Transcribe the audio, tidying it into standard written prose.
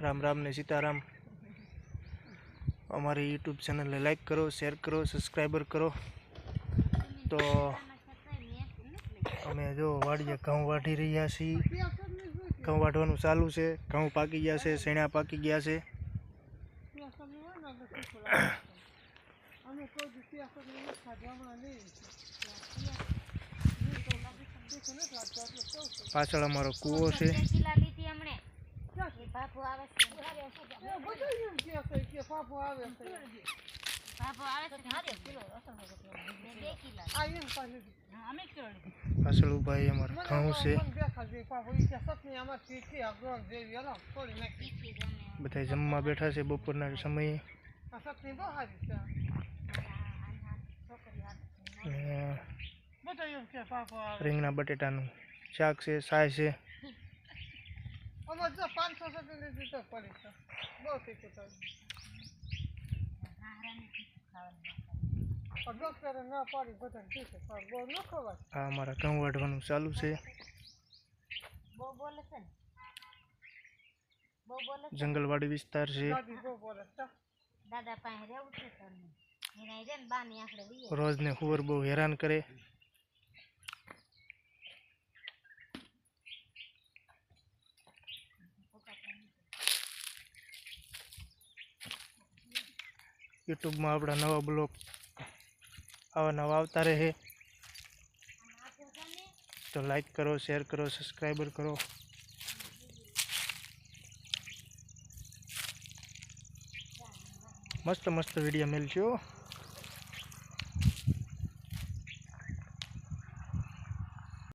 राम राम ने सीताराम। हमारी YouTube channel ने लाइक करो, शेर करो, सब्सक्राइबर करो। तो अमे जो वाड़िए घऊं वाढ़ी रह्या छीए। घऊं वाढ़वानुं चालू छे। घऊं पाकी गया छे, सेणा पाकी गया छे। पाछळ अमारो कूवो छे। पाछळ भाई अमार घऊं छे। बधाय जमवा बैठा छे बपोरना समये। રીંગણા બટેટાનું શાક છે, સાય છે। આ અમારા ઘઉં વાઢવાનું ચાલુ છે। જંગલવાડી વિસ્તાર છે। रोज ने हुवर बहु हैरान करे। यूट्यूब में अपना नवा ब्लॉग आवा नवा आवता रहे तो लाइक करो, शेर करो, सब्सक्राइबर करो। मस्त मस्त वीडियो मिलशो।